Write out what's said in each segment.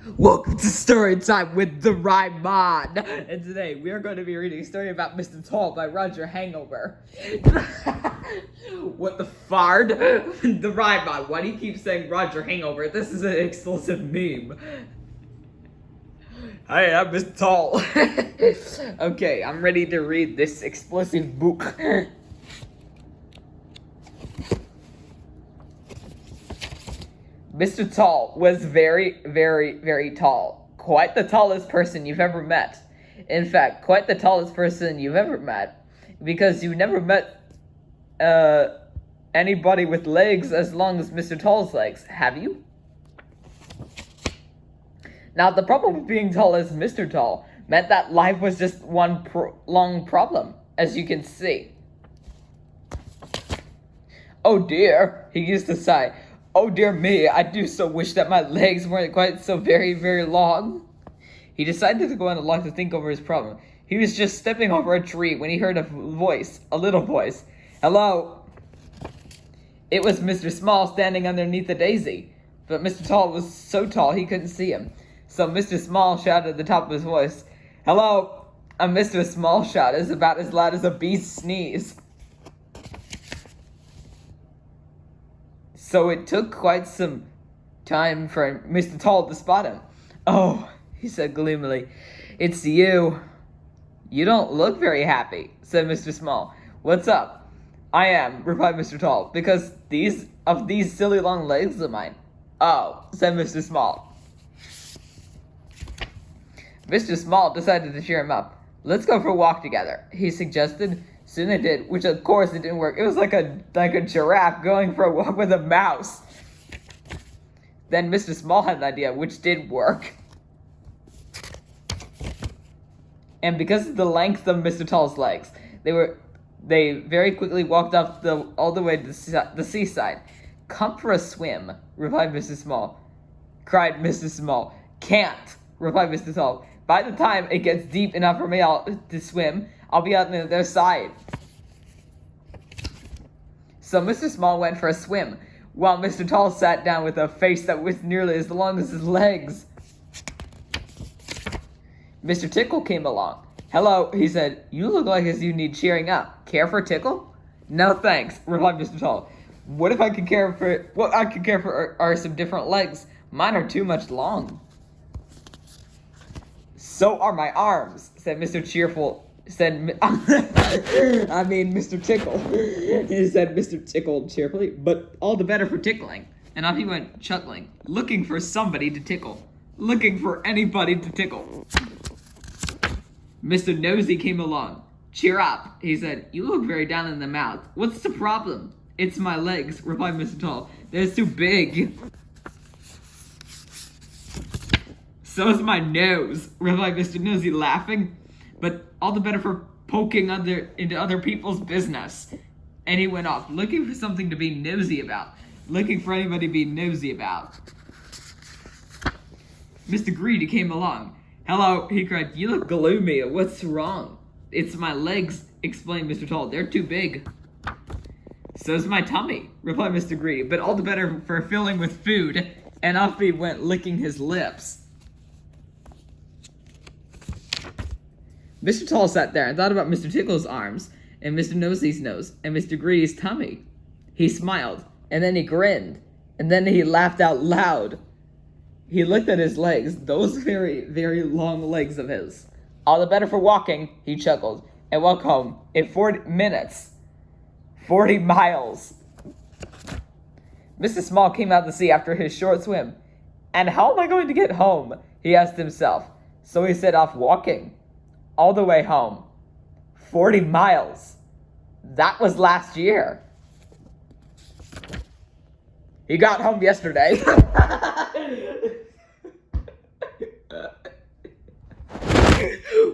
Welcome to Story Time with Doraemon! And today we are going to be reading a story about Mr. Tall by Roger Hangover. What the fard? Doraemon, why do you keep saying Roger Hangover? This is an explosive meme. Hi, I'm Mr. Tall. Okay, I'm ready to read this explosive book. Mr. Tall was very, very, very tall. Quite the tallest person you've ever met. In fact, quite the tallest person you've ever met. Because you've never met anybody with legs as long as Mr. Tall's legs, have you? Now, the problem with being tall as Mr. Tall meant that life was just one long problem, as you can see. Oh dear, he used to sigh. Oh dear me, I do so wish that my legs weren't quite so very, very long. He decided to go on a log to think over his problem. He was just stepping over a tree when he heard a little voice. Hello? It was Mr. Small standing underneath the daisy. But Mr. Tall was so tall he couldn't see him. So Mr. Small shouted at the top of his voice. Hello? A Mr. Small shout is about as loud as a bee's sneeze. So it took quite some time for Mr. Tall to spot him. Oh, he said gloomily, it's you. You don't look very happy, said Mr. Small. What's up? I am, replied Mr. Tall, because these silly long legs of mine. Oh, said Mr. Small. Mr. Small decided to cheer him up. Let's go for a walk together, he suggested. Soon they did, which of course it didn't work. It was like a giraffe going for a walk with a mouse. Then Mr. Small had an idea, which did work. And because of the length of Mr. Tall's legs, they very quickly walked up all the way to the seaside. Come for a swim, replied Mr. Small. Cried Mr. Small. Can't, replied Mr. Tall. By the time it gets deep enough for me to swim, I'll be on the other side. So Mr. Small went for a swim, while Mr. Tall sat down with a face that was nearly as long as his legs. Mr. Tickle came along. Hello, he said. You look like as you need cheering up. Care for a tickle? No thanks, replied Mr. Tall. What I could care for are some different legs. Mine are too much long. So are my arms, said Mr. Cheerful. Mr. Tickle. He said Mr. Tickle cheerfully, but all the better for tickling. And off he went, chuckling, looking for somebody to tickle. Looking for anybody to tickle. Mr. Nosy came along. Cheer up, he said. You look very down in the mouth. What's the problem? It's my legs, replied Mr. Tall. They're too big. So's my nose, replied Mr. Nosy, laughing. But all the better for poking into other people's business. And he went off, looking for something to be nosy about. Looking for anybody to be nosy about. Mr. Greedy came along. Hello, he cried. You look gloomy. What's wrong? It's my legs, explained Mr. Tall. They're too big. So's my tummy, replied Mr. Greedy. But all the better for filling with food. And off he went, licking his lips. Mr. Tall sat there and thought about Mr. Tickle's arms, and Mr. Nosy's nose, and Mr. Greedy's tummy. He smiled, and then he grinned, and then he laughed out loud. He looked at his legs, those very, very long legs of his. All the better for walking, he chuckled, and walked home in 40 minutes. 40 miles. Mr. Small came out to sea after his short swim. And how am I going to get home? He asked himself. So he set off walking. All the way home. 40 miles. That was last year. He got home yesterday.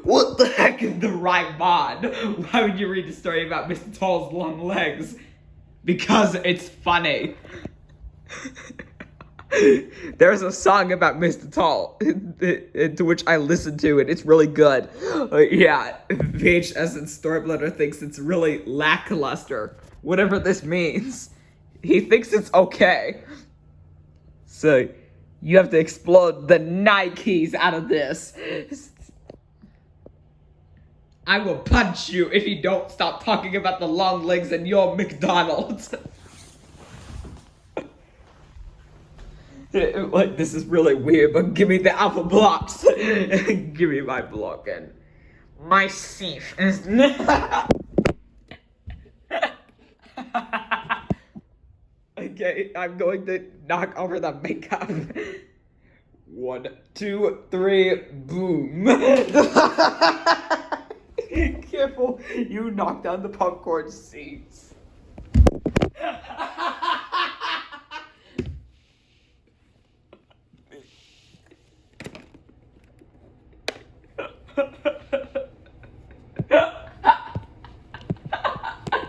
What the heck is Doraemon? Why would you read a story about Mr. Tall's long legs? Because it's funny. There's a song about Mr. Tall to which I listened to, and it's really good. Yeah, VHS and Storyblender thinks it's really lackluster, whatever this means. He thinks it's okay. So, You have to explode the Nikes out of this. I will punch you if you don't stop talking about the long legs and your McDonald's. Like, this is really weird, but give me the alpha blocks. Give me my block and my thief is. Okay, I'm going to knock over the makeup. 1, 2, 3, boom. Careful, you knocked down the popcorn seeds.